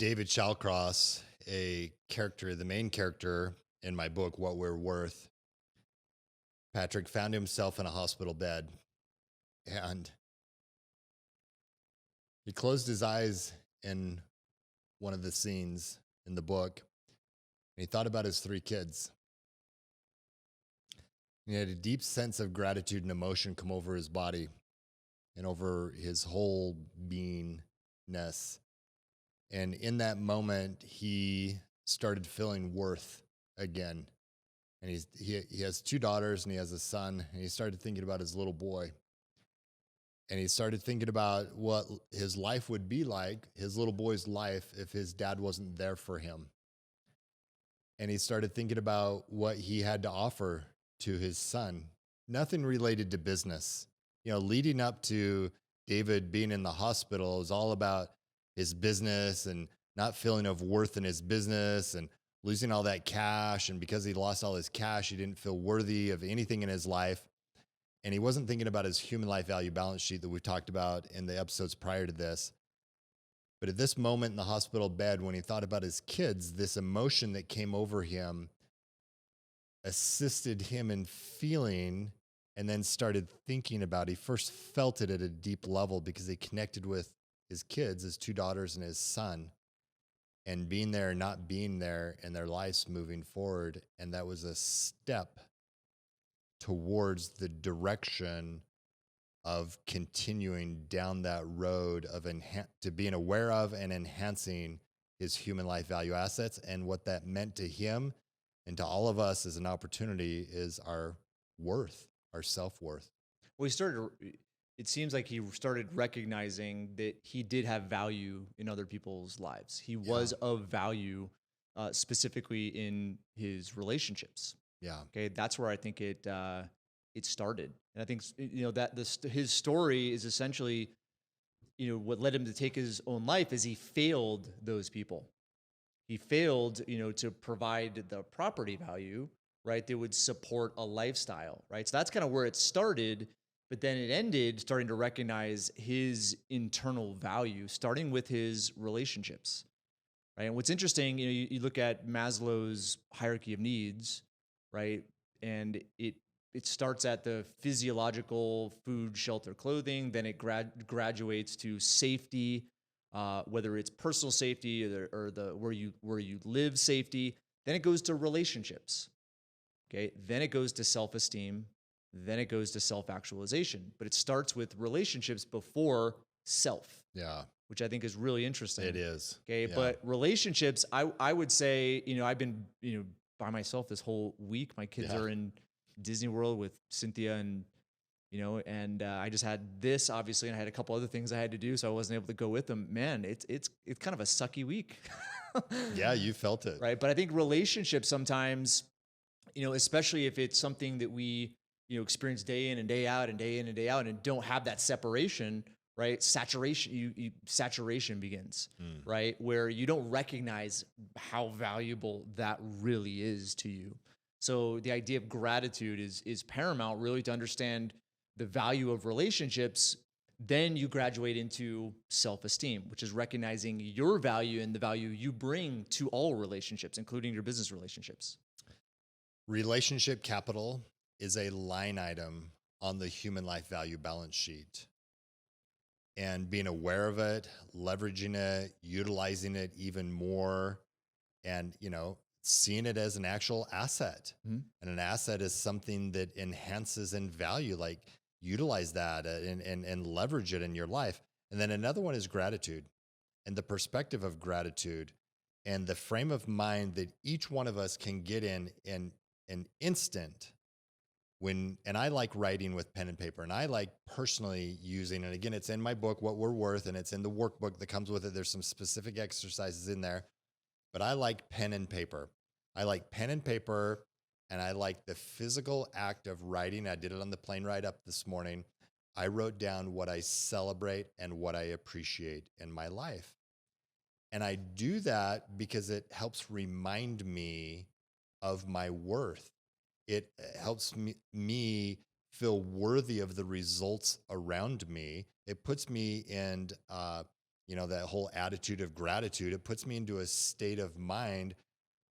David Shallcross, the main character in my book, What We're Worth. Patrick found himself in a hospital bed, and he closed his eyes in one of the scenes in the book, and he thought about his 3 kids. He had a deep sense of gratitude and emotion come over his body and over his whole beingness. And in that moment, he started feeling worth again. And he has 2 daughters and he has a son, and he started thinking about his little boy. And he started thinking about what his life would be like, his little boy's life, if his dad wasn't there for him. And he started thinking about what he had to offer to his son. Nothing related to business. Leading up to David being in the hospital, it was all about his business and not feeling of worth in his business and losing all that cash. And because he lost all his cash, he didn't feel worthy of anything in his life. And he wasn't thinking about his human life value balance sheet that we talked about in the episodes prior to this. But at this moment in the hospital bed, when he thought about his kids, this emotion that came over him assisted him in feeling, and then started thinking about. He first felt it at a deep level because he connected with his kids, his 2 daughters and his son, and being there and not being there, and their lives moving forward. And that was a step towards the direction of continuing down that road of to being aware of and enhancing his human life value assets. And what that meant to him and to all of us as an opportunity is our worth, our self-worth. Well, it seems like he started recognizing that he did have value in other people's lives. He was of value, specifically in his relationships. Yeah. Okay, that's where I think it started, and I think that his story is essentially, what led him to take his own life is he failed those people. He failed, to provide the property value, right, that would support a lifestyle, right? So that's kind of where it started, but then it ended starting to recognize his internal value, starting with his relationships, right? And what's interesting, you look at Maslow's hierarchy of needs, right? And it starts at the physiological food, shelter, clothing. Then it graduates to safety, whether it's personal safety or the where you live safety. Then it goes to relationships. Okay. Then it goes to self-esteem. Then it goes to self-actualization. But it starts with relationships before self. Yeah. Which I think is really interesting. It is. Okay. Yeah. But relationships, I would say, I've been, by myself this whole week. My kids are in Disney World with Cynthia and I just had this, obviously, and I had a couple other things I had to do, so I wasn't able to go with them. Man, it's kind of a sucky week. Yeah, you felt it. Right. But I think relationships sometimes, especially if it's something that we, experience day in and day out and day in and day out and don't have that separation, right? Saturation begins, right? Where you don't recognize how valuable that really is to you. So the idea of gratitude is paramount, really, to understand the value of relationships. Then you graduate into self-esteem, which is recognizing your value and the value you bring to all relationships, including your business relationships. Relationship capital is a line item on the human life value balance sheet. And being aware of it, leveraging it, utilizing it even more, and, seeing it as an actual asset. Mm-hmm. And an asset is something that enhances in value, like utilize that and leverage it in your life. And then another one is gratitude, and the perspective of gratitude and the frame of mind that each one of us can get in an instant and I like writing with pen and paper, and I like personally using, and again, it's in my book, What We're Worth, and it's in the workbook that comes with it. There's some specific exercises in there. But I like pen and paper. I like pen and paper, and I like the physical act of writing. I did it on the plane ride up this morning. I wrote down what I celebrate and what I appreciate in my life. And I do that because it helps remind me of my worth. It helps me feel worthy of the results around me. It puts me in that whole attitude of gratitude, it puts me into a state of mind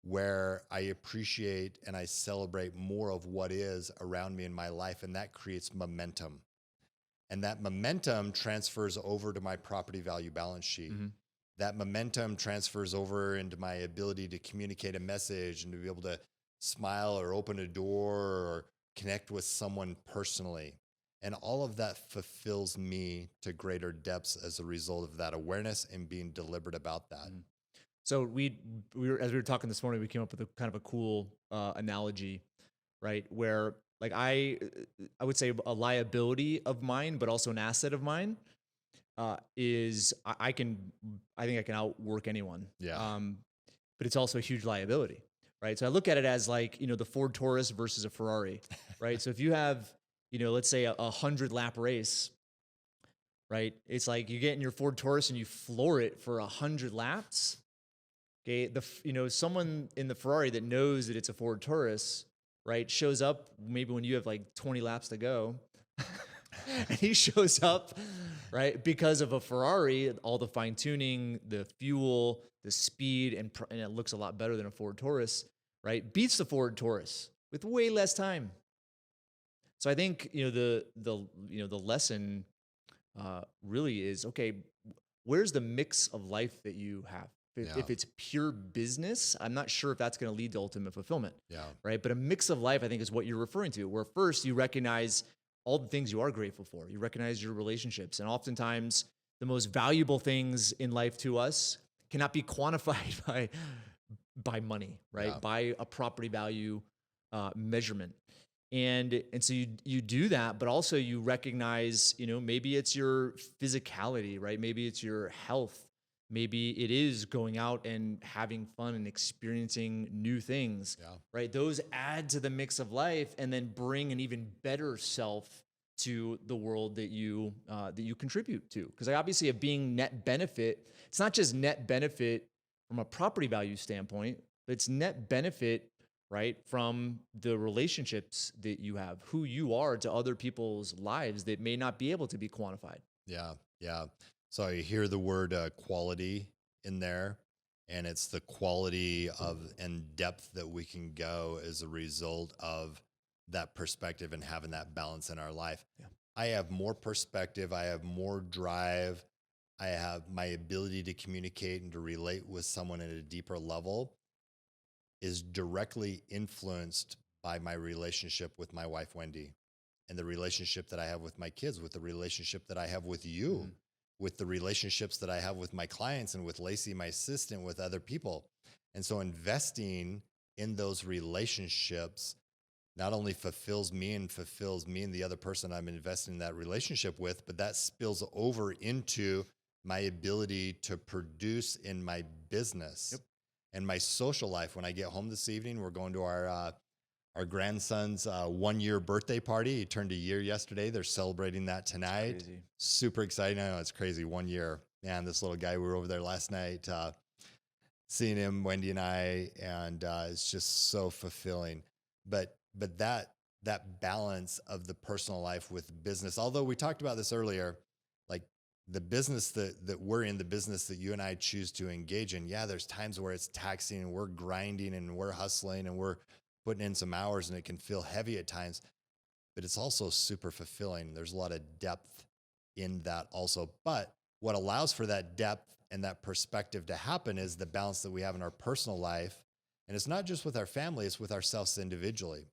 where I appreciate and I celebrate more of what is around me in my life. And that creates momentum. And that momentum transfers over to my property value balance sheet. Mm-hmm. That momentum transfers over into my ability to communicate a message and to be able to smile or open a door or connect with someone personally. And all of that fulfills me to greater depths as a result of that awareness and being deliberate about that. Mm-hmm. So we were, as we were talking this morning, we came up with a kind of a cool analogy, right? Where like I would say a liability of mine, but also an asset of mine is I think I can outwork anyone. Yeah. But it's also a huge liability, right? So I look at it as like, the Ford Taurus versus a Ferrari, right? So if you have, let's say a 100-lap race, right? It's like you get in your Ford Taurus and you floor it for 100 laps. Okay, someone in the Ferrari that knows that it's a Ford Taurus, right, shows up maybe when you have like 20 laps to go, and he shows up, right, because of a Ferrari, all the fine tuning, the fuel, the speed, and it looks a lot better than a Ford Taurus, right? Beats the Ford Taurus with way less time. So I think the lesson really is, okay, where's the mix of life that you have? If it's pure business, I'm not sure if that's going to lead to ultimate fulfillment. Yeah. Right. But a mix of life, I think, is what you're referring to, where first you recognize all the things you are grateful for. You recognize your relationships. And oftentimes the most valuable things in life to us cannot be quantified by money, right? Yeah. By a property value measurement. And so you do that, but also you recognize, maybe it's your physicality, right? Maybe it's your health. Maybe it is going out and having fun and experiencing new things, right? Those add to the mix of life and then bring an even better self to the world that you contribute to. Because obviously, of being net benefit, it's not just net benefit from a property value standpoint, but it's net benefit, right, from the relationships that you have, who you are to other people's lives that may not be able to be quantified. Yeah, yeah. So I hear the word quality in there, and it's the quality of and depth that we can go as a result of that perspective and having that balance in our life. Yeah. I have more perspective. I have more drive. I have my ability to communicate and to relate with someone at a deeper level is directly influenced by my relationship with my wife, Wendy, and the relationship that I have with my kids, with the relationship that I have with you. Mm-hmm. With the relationships that I have with my clients and with Lacey, my assistant, with other people. And so investing in those relationships not only fulfills me and the other person I'm investing in that relationship with, but that spills over into my ability to produce in my business and my social life. When I get home this evening, we're going to our grandson's 1-year birthday party. He turned a year yesterday. They're celebrating that tonight. Super exciting. I know it's crazy. 1 year. Man, this little guy, we were over there last night, seeing him, Wendy and I, and it's just so fulfilling. But that balance of the personal life with business, although we talked about this earlier, like the business that we're in, the business that you and I choose to engage in, there's times where it's taxing and we're grinding and we're hustling and we're putting in some hours and it can feel heavy at times, but it's also super fulfilling. There's a lot of depth in that also. But what allows for that depth and that perspective to happen is the balance that we have in our personal life. And it's not just with our family, it's with ourselves individually.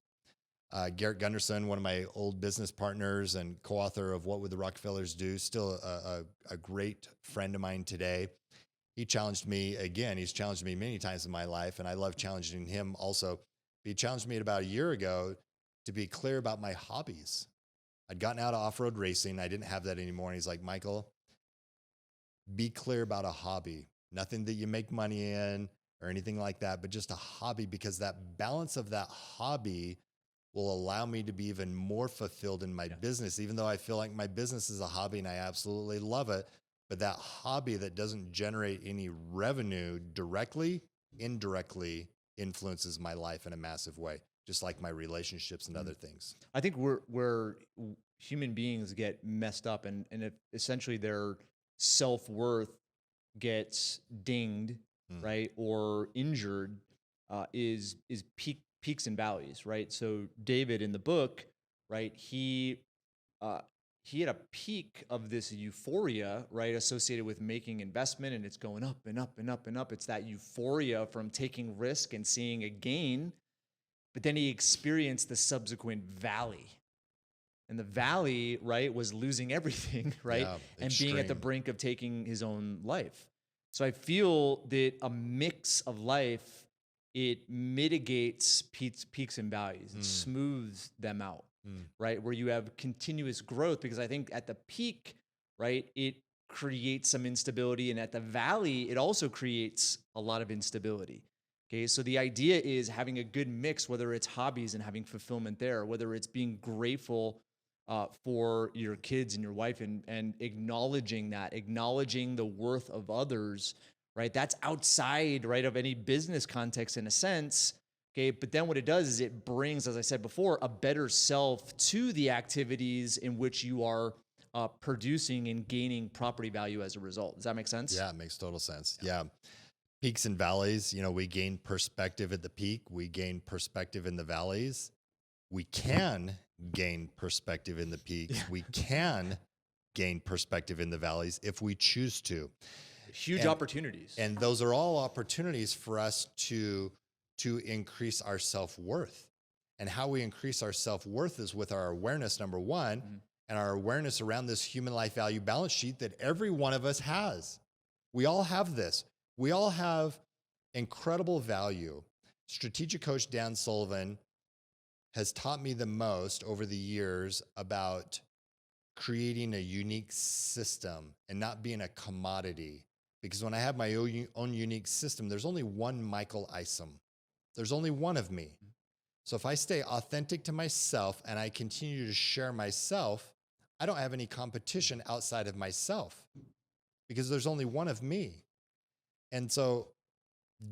Garrett Gunderson, one of my old business partners and co-author of What Would the Rockefellers Do, still a great friend of mine today. He challenged me again. He's challenged me many times in my life, and I love challenging him also. He challenged me about a year ago to be clear about my hobbies. I'd gotten out of off-road racing. I didn't have that anymore. And he's like, Michael, be clear about a hobby. Nothing that you make money in or anything like that, but just a hobby, because that balance of that hobby will allow me to be even more fulfilled in my business, even though I feel like my business is a hobby and I absolutely love it. But that hobby that doesn't generate any revenue directly, indirectly influences my life in a massive way, just like my relationships and other things. I think where human beings get messed up and if essentially their self-worth gets dinged, Mm. right, or injured, is peaks and valleys, right? So David in the book, right, uh, he had a peak of this euphoria, right, associated with making investment, and it's going up and up and up and up. It's that euphoria from taking risk and seeing a gain, but then he experienced the subsequent valley. And the valley, right, was losing everything, right? Yeah, And being at the extreme. brink of taking his own life. So I feel that a mix of life, it mitigates peaks and valleys. It smooths them out, right? Where you have continuous growth, because I think at the peak, right, it creates some instability. And at the valley, it also creates a lot of instability. Okay, so the idea is having a good mix, whether it's hobbies and having fulfillment there, whether it's being grateful for your kids and your wife, and acknowledging the worth of others, right? That's outside, right, of any business context in a sense. Okay, but then what it does is it brings, as I said before, a better self to the activities in which you are producing and gaining property value as a result. Does that make sense? Yeah, it makes total sense. Yeah. Peaks and valleys, we gain perspective at the peak, we gain perspective in the valleys. We can gain perspective in the peaks. Yeah. We can gain perspective in the valleys if we choose to. Huge opportunities. And those are all opportunities for us to increase our self-worth. And how we increase our self-worth is with our awareness, number one, and our awareness around this human life value balance sheet that every one of us has. We all have this. We all have incredible value. Strategic coach Dan Sullivan has taught me the most over the years about creating a unique system and not being a commodity. Because when I have my own unique system, there's only one Michael Isom. There's only one of me. So if I stay authentic to myself and I continue to share myself, I don't have any competition outside of myself because there's only one of me. And so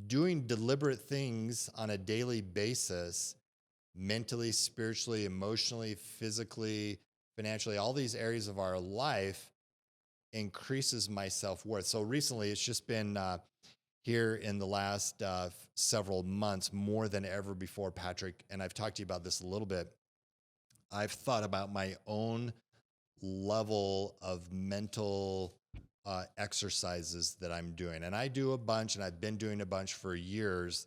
doing deliberate things on a daily basis, mentally, spiritually, emotionally, physically, financially, all these areas of our life increases my self-worth. So recently, it's just been here in the last several months, more than ever before, Patrick, and I've talked to you about this a little bit. I've thought about my own level of mental exercises that I'm doing. And I do a bunch, and I've been doing a bunch for years,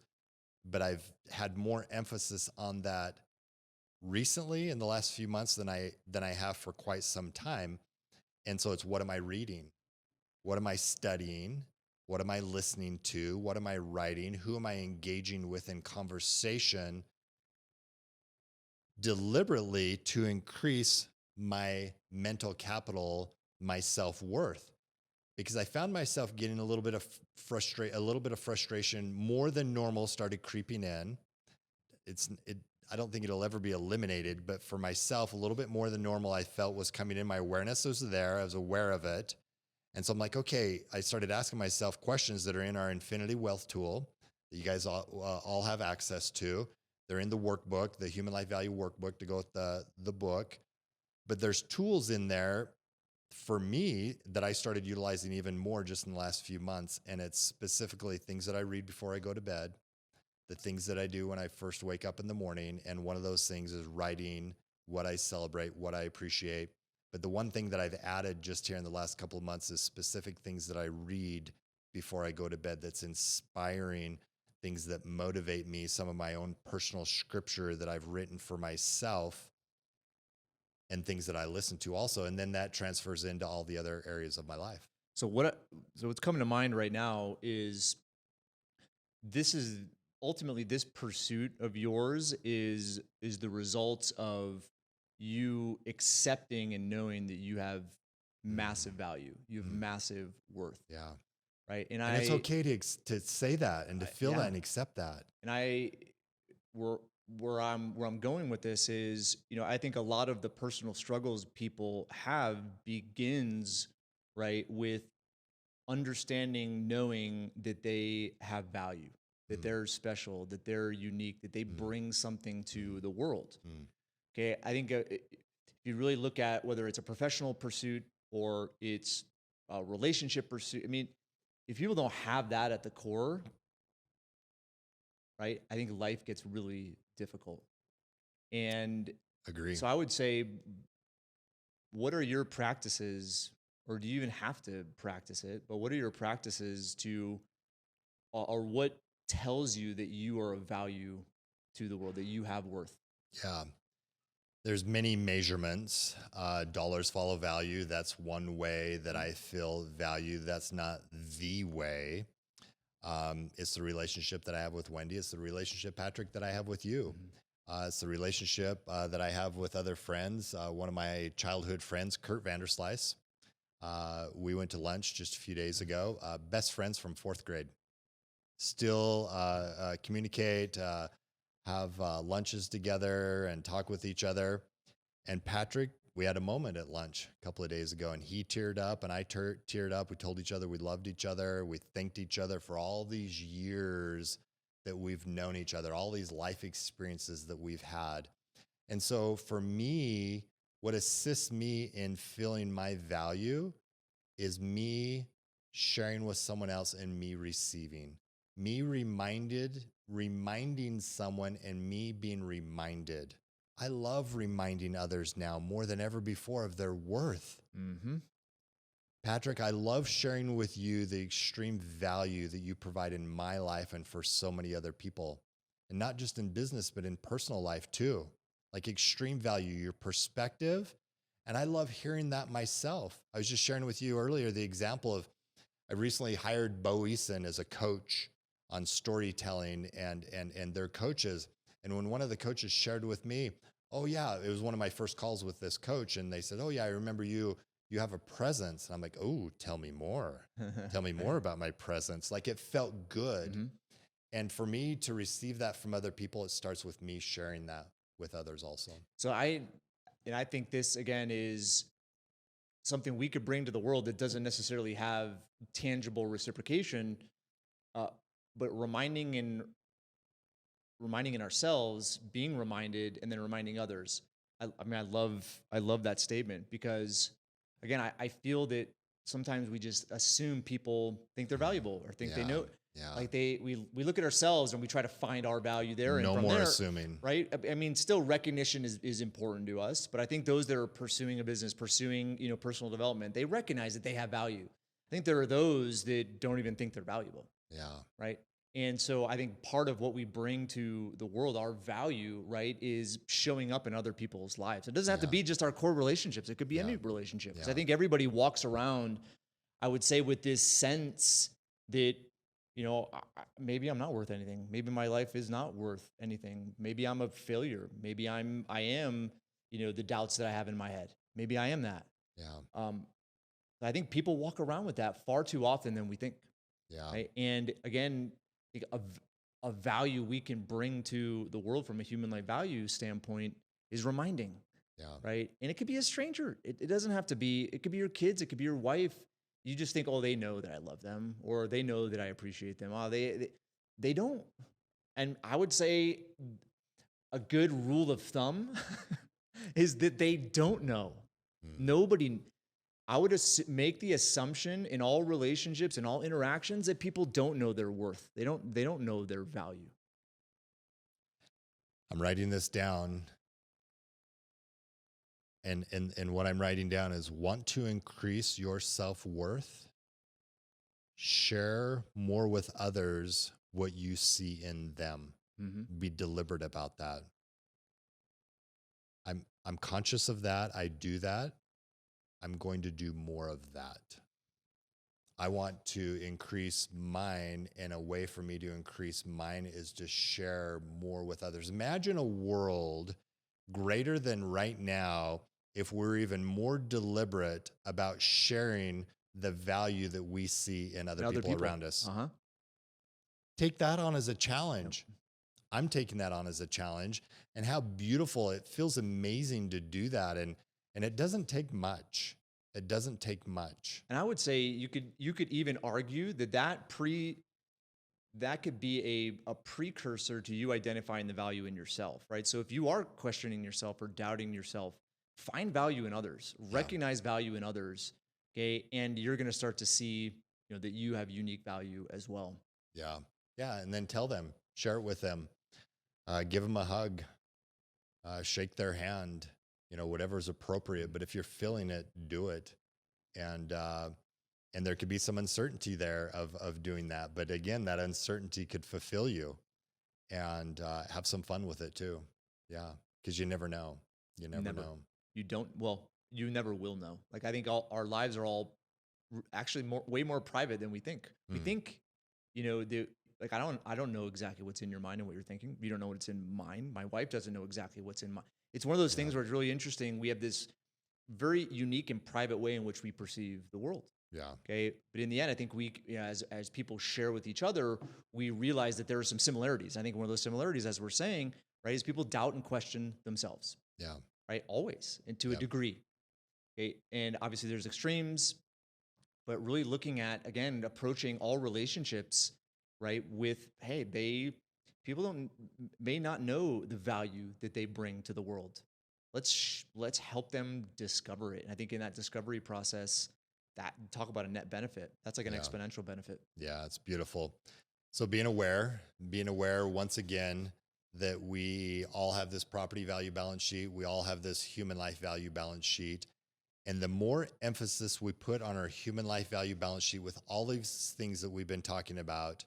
but I've had more emphasis on that recently in the last few months than I have for quite some time. And so it's, what am I reading? What am I studying? What am I listening to? What am I writing? Who am I engaging with in conversation deliberately to increase my mental capital, my self-worth? Because I found myself getting a little bit of frustration more than normal started creeping in. I don't think it'll ever be eliminated, but for myself, a little bit more than normal I felt was coming in. My awareness was there. I was aware of it. And so I'm like, okay, I started asking myself questions that are in our Infinity Wealth tool that you guys all have access to. They're in the workbook, the Human Life Value Workbook to go with the book. But there's tools in there for me that I started utilizing even more just in the last few months. And it's specifically things that I read before I go to bed, the things that I do when I first wake up in the morning. And one of those things is writing what I celebrate, what I appreciate. But the one thing that I've added just here in the last couple of months is specific things that I read before I go to bed that's inspiring, things that motivate me, some of my own personal scripture that I've written for myself, and things that I listen to also. And then that transfers into all the other areas of my life. So what's coming to mind right now is ultimately this pursuit of yours is the result of you accepting and knowing that you have massive value, you have massive worth. Yeah. Right. And it's okay to say that and to feel that and accept that. And where I'm going with this is, I think a lot of the personal struggles people have begins, right, with understanding, knowing that they have value, that they're special, that they're unique, that they bring something to the world. Okay, I think if you really look at whether it's a professional pursuit or it's a relationship pursuit, I mean, if people don't have that at the core, right, I think life gets really difficult. And Agree. so I would say, what are your practices, or do you even have to practice it? But what are your practices to, or what tells you that you are of value to the world, that you have worth? Yeah. There's many measurements. Dollars follow value. That's one way that I feel value. That's not the way. It's the relationship that I have with Wendy. It's the relationship, Patrick, that I have with you. It's the relationship that I have with other friends. One of my childhood friends, Kurt Vanderslice, we went to lunch just a few days ago. Best friends from fourth grade. Still communicate, have lunches together and talk with each other. And Patrick, we had a moment at lunch a couple of days ago, and he teared up and I teared up. We told each other we loved each other. We thanked each other for all these years that we've known each other, all these life experiences that we've had. And so for me, what assists me in feeling my value is me sharing with someone else and me receiving. Me reminding someone and me being reminded. I love reminding others now more than ever before of their worth. Mm-hmm. Patrick, I love sharing with you the extreme value that you provide in my life and for so many other people. And not just in business, but in personal life too. Like extreme value, your perspective. And I love hearing that myself. I was just sharing with you earlier the example of, I recently hired Isom as a coach on storytelling and their coaches. And when one of the coaches shared with me, oh yeah, it was one of my first calls with this coach. And they said, oh yeah, I remember you have a presence. And I'm like, oh, tell me more. Tell me more about my presence. Like it felt good. Mm-hmm. And for me to receive that from other people, it starts with me sharing that with others also. So I think this again is something we could bring to the world that doesn't necessarily have tangible reciprocation, but reminding in ourselves, being reminded, and then reminding others. I mean, I love that statement because, again, I feel that sometimes we just assume people think they're valuable or think they know. Yeah. Like we look at ourselves and we try to find our value there. And No from more there, assuming. right? I mean, still recognition is important to us, but I think those that are pursuing a business, pursuing, personal development, they recognize that they have value. I think there are those that don't even think they're valuable. Yeah. Right. And so I think part of what we bring to the world, our value, right, is showing up in other people's lives. It doesn't have to be just our core relationships. It could be any relationship. Because I think everybody walks around, I would say, with this sense that, maybe I'm not worth anything. Maybe my life is not worth anything. Maybe I'm a failure. Maybe I am, the doubts that I have in my head. Maybe I am that. Yeah. I think people walk around with that far too often than we think. Yeah. Right? And again, a value we can bring to the world from a human life value standpoint is reminding. Yeah. Right. And it could be a stranger. It doesn't have to be, it could be your kids. It could be your wife. You just think, oh, they know that I love them, or they know that I appreciate them. Oh, they don't. And I would say a good rule of thumb is that they don't know. Nobody. I would make the assumption in all relationships and all interactions that people don't know their worth. They don't know their value. I'm writing this down. And what I'm writing down is, want to increase your self-worth, share more with others what you see in them. Mm-hmm. Be deliberate about that. I'm conscious of that. I do that. I'm going to do more of that. I want to increase mine, and a way for me to increase mine is to share more with others. Imagine a world greater than right now if we're even more deliberate about sharing the value that we see in other people around us. Uh-huh. Take that on as a challenge. Yep. I'm taking that on as a challenge, and how beautiful. It feels amazing to do that. And it doesn't take much. It doesn't take much. And I would say you could even argue that could be a precursor to you identifying the value in yourself, right? So if you are questioning yourself or doubting yourself, find value in others, recognize value in others, okay? And you're going to start to see that you have unique value as well. Yeah. Yeah. And then tell them, share it with them, give them a hug, shake their hand, whatever is appropriate. But if you're feeling it, do it. And there could be some uncertainty there of doing that. But again, that uncertainty could fulfill you, and have some fun with it too. Yeah. Because you never know. You never know. You don't, well, you never will know. Like, I think our lives are all actually way more private than we think. We think, like, I don't know exactly what's in your mind and what you're thinking. You don't know what's in mine. My wife doesn't know exactly what's in mine. It's one of those things where it's really interesting. We have this very unique and private way in which we perceive the world. Yeah. Okay. But in the end, I think we, as people share with each other, we realize that there are some similarities. I think one of those similarities, as we're saying, right, is people doubt and question themselves. Yeah. Right. Always, and to a degree. Okay. And obviously there's extremes, but really looking at, again, approaching all relationships, right, with, hey, people may not know the value that they bring to the world. Let's help them discover it. And I think in that discovery process, that talk about a net benefit, that's like an exponential benefit. Yeah, it's beautiful. So being aware once again that we all have this property value balance sheet. We all have this human life value balance sheet. And the more emphasis we put on our human life value balance sheet with all these things that we've been talking about,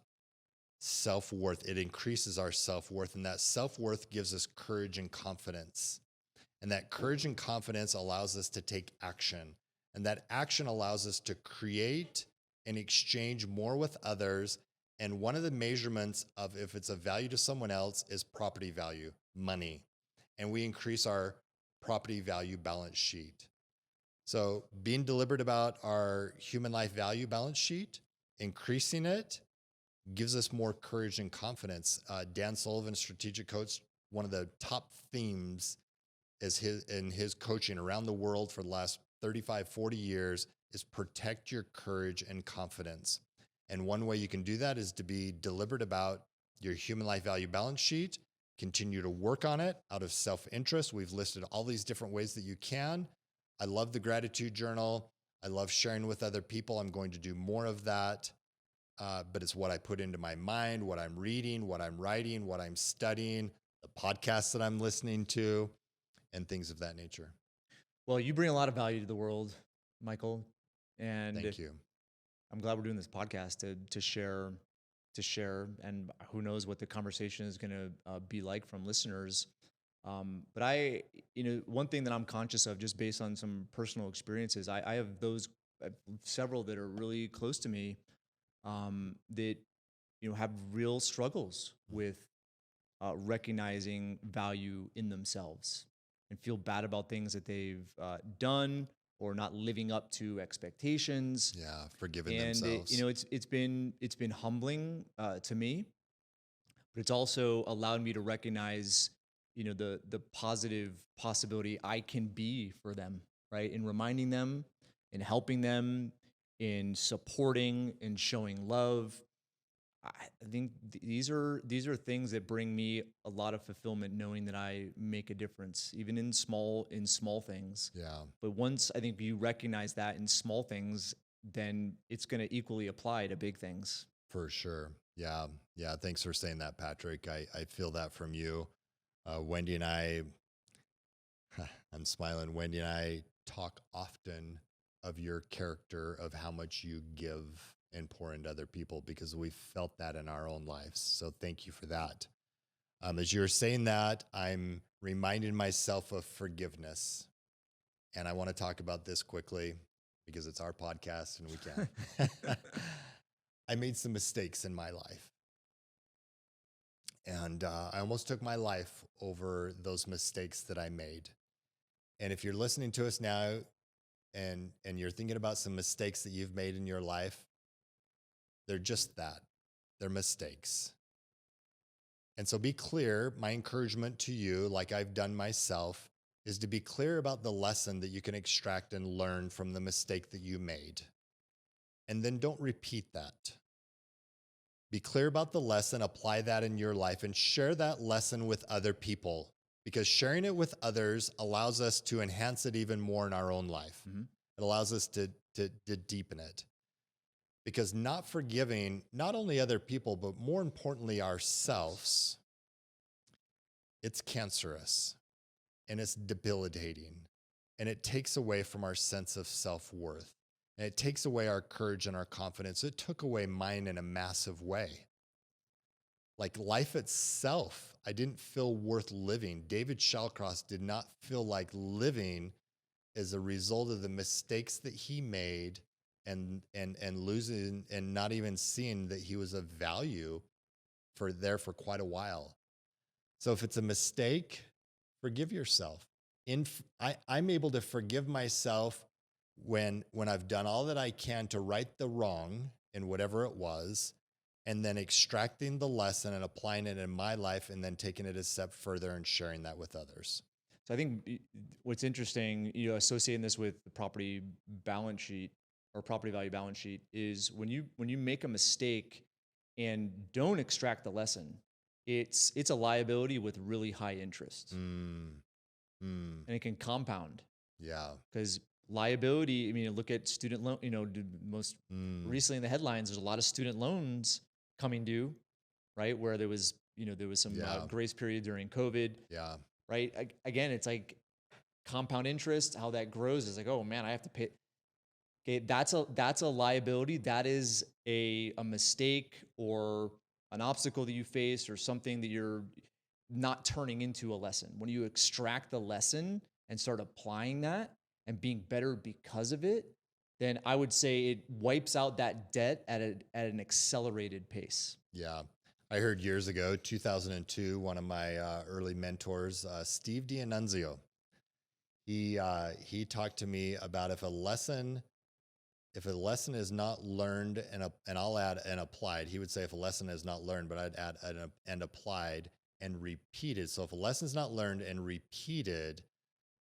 self-worth, it increases our self-worth. And that self-worth gives us courage and confidence. And that courage and confidence allows us to take action. And that action allows us to create and exchange more with others. And one of the measurements of if it's of value to someone else is property value, money. And we increase our property value balance sheet. So being deliberate about our human life value balance sheet, increasing it, gives us more courage and confidence. Dan Sullivan, strategic coach, one of the top themes is in his coaching around the world for the last 35, 40 years is protect your courage and confidence. And one way you can do that is to be deliberate about your human life value balance sheet, continue to work on it out of self-interest. We've listed all these different ways that you can. I love the gratitude journal. I love sharing with other people. I'm going to do more of that. But it's what I put into my mind, what I'm reading, what I'm writing, what I'm studying, the podcasts that I'm listening to, and things of that nature. Well, you bring a lot of value to the world, Michael. And thank you. I'm glad we're doing this podcast to share, and who knows what the conversation is going to be like from listeners. But one thing that I'm conscious of, just based on some personal experiences, I have several that are really close to me, that, have real struggles with recognizing value in themselves and feel bad about things that they've done or not living up to expectations. Yeah, forgiving themselves. It's been humbling to me, but it's also allowed me to recognize, the positive possibility I can be for them, right? In reminding them, in helping them, in supporting, in showing love. I think these are things that bring me a lot of fulfillment, knowing that I make a difference, even in small things. Yeah. But once I think you recognize that in small things, then it's going to equally apply to big things. For sure. Yeah. Yeah. Thanks for saying that, Patrick. I feel that from you. Wendy and I, I'm smiling. Wendy and I talk often of your character, of how much you give and pour into other people, because we've felt that in our own lives. So thank you for that. As you're saying that, I'm reminding myself of forgiveness. And I want to talk about this quickly because it's our podcast and we can. I made some mistakes in my life. And I almost took my life over those mistakes that I made. And if you're listening to us now and you're thinking about some mistakes that you've made in your life, they're just that. They're mistakes. And so be clear. My encouragement to you, like I've done myself, is to be clear about the lesson that you can extract and learn from the mistake that you made. And then don't repeat that. Be clear about the lesson, apply that in your life, and share that lesson with other people, because sharing it with others allows us to enhance it even more in our own life. Mm-hmm. It allows us to deepen it. Because not forgiving not only other people, but more importantly, ourselves, it's cancerous and it's debilitating. And it takes away from our sense of self-worth. And it takes away our courage and our confidence. It took away mine in a massive way. Like life itself, I didn't feel worth living. David Shallcross did not feel like living as a result of the mistakes that he made and losing and not even seeing that he was of value for quite a while. So if it's a mistake, forgive yourself. I'm able to forgive myself when I've done all that I can to right the wrong in whatever it was, and then extracting the lesson and applying it in my life, and then taking it a step further and sharing that with others. So I think what's interesting, associating this with the property balance sheet or property value balance sheet, is when you make a mistake and don't extract the lesson, it's a liability with really high interest, and it can compound. Yeah, because liability. I mean, look at student loan. Most recently in the headlines, there's a lot of student loans coming due, right? Where there was some grace period during COVID. Yeah. Right. Again, it's like compound interest. How that grows is like, oh man, I have to pay. Okay, that's a liability. That is a mistake or an obstacle that you face or something that you're not turning into a lesson. When you extract the lesson and start applying that and being better because of it, then I would say it wipes out that debt at an accelerated pace. Yeah. I heard years ago, 2002, one of my early mentors, Steve D'Annunzio, he talked to me about if a lesson is not learned and I'll add and applied. He would say if a lesson is not learned, but I'd add and applied and repeated. So if a lesson is not learned and repeated,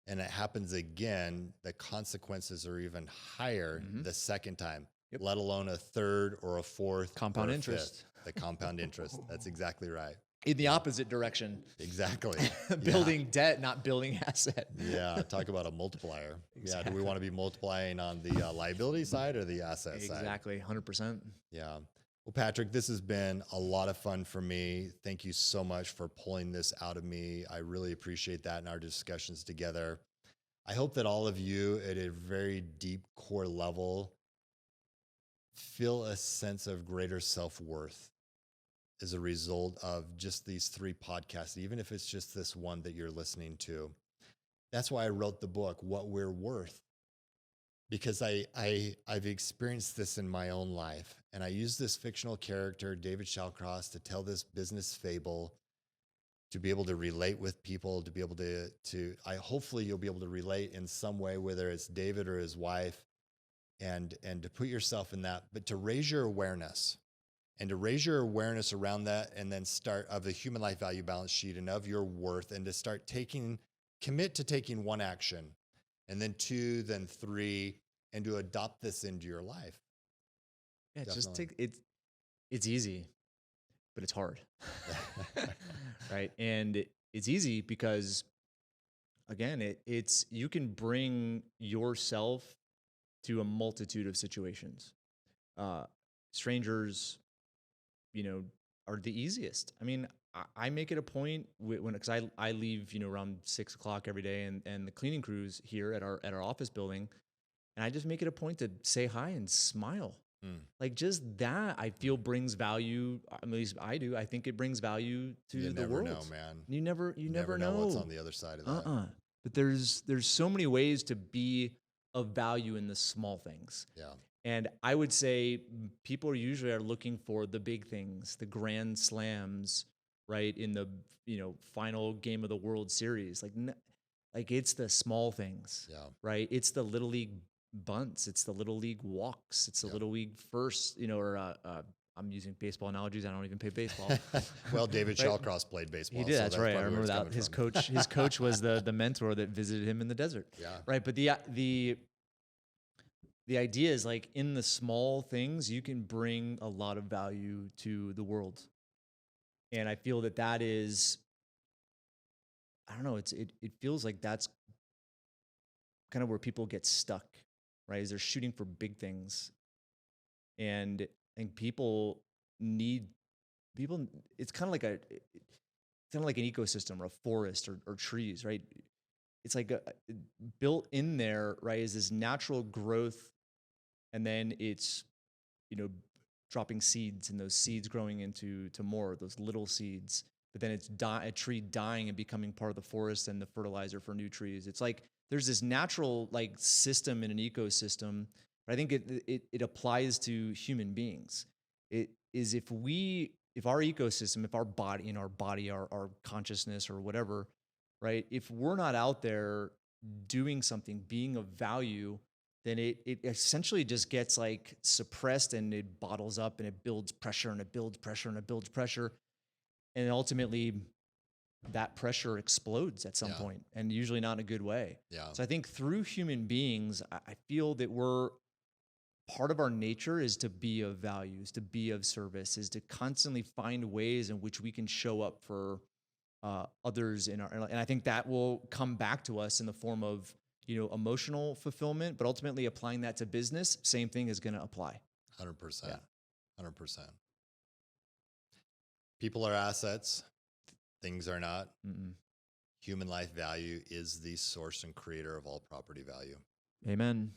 and it happens again, the consequences are even higher the second time, let alone a third or a fourth. Compound interest. The compound interest. That's exactly right. In the opposite direction. Exactly. Building debt, not building asset. Yeah. Talk about a multiplier. Exactly. Yeah. Do we want to be multiplying on the liability side or the asset side? Exactly. 100%. Yeah. Well, Patrick, this has been a lot of fun for me. Thank you so much for pulling this out of me. I really appreciate that in our discussions together. I hope that all of you at a very deep core level feel a sense of greater self-worth as a result of just these 3 podcasts, even if it's just this one that you're listening to. That's why I wrote the book, What We're Worth, because I've experienced this in my own life. And I use this fictional character, David Shallcross, to tell this business fable, to be able to relate with people, to be able to hopefully you'll be able to relate in some way, whether it's David or his wife, and to put yourself in that, but to raise your awareness. And to raise your awareness around that, and then start of the human life value balance sheet and of your worth, and to start commit to taking 1 action, and then 2, then 3, and to adopt this into your life. Yeah, it's easy, but it's hard. Right. And it's easy because again, you can bring yourself to a multitude of situations. Strangers, are the easiest. I mean, I make it a point because I leave, around 6 o'clock every day, and the cleaning crews here at our office building, and I just make it a point to say hi and smile. Like just that, I feel brings value. At least I do. I think it brings value to the world. You never know, man. You never know what's on the other side of that. But there's so many ways to be of value in the small things. Yeah. And I would say people usually are looking for the big things, the grand slams, right? In the final game of the World Series, like it's the small things, right? It's the little league bunts, it's the little league walks, it's the little league first, I'm using baseball analogies. I don't even play baseball. Well, David Shallcross played baseball. He did. So that's right. I remember that his coach was the mentor that visited him in the desert. Yeah. Right. But the idea is like in the small things, you can bring a lot of value to the world. And I feel that is, I don't know, it feels like that's kind of where people get stuck, right? Is they're shooting for big things. And I think need people. It's kind of like an ecosystem or a forest or trees, right? It's like built in there, right? Is this natural growth, and then it's you know dropping seeds, and those seeds growing into more of those little seeds. But then it's a tree dying and becoming part of the forest and the fertilizer for new trees. It's like there's this natural like system in an ecosystem. But I think it applies to human beings. It is if our ecosystem, if our body, our consciousness or whatever, right? If we're not out there doing something, being of value, then it essentially just gets like suppressed, and it bottles up, and it builds pressure, and it builds pressure, and it builds pressure. And ultimately that pressure explodes at some Yeah. point, and usually not in a good way. Yeah. So I think through human beings, I feel that part of our nature is to be of value, is to be of service, is to constantly find ways in which we can show up for others and I think that will come back to us in the form of emotional fulfillment, but ultimately applying that to business, same thing is going to apply. 100%. Yeah. 100%. People are assets. Things are not. Mm-mm. Human life value is the source and creator of all property value. Amen.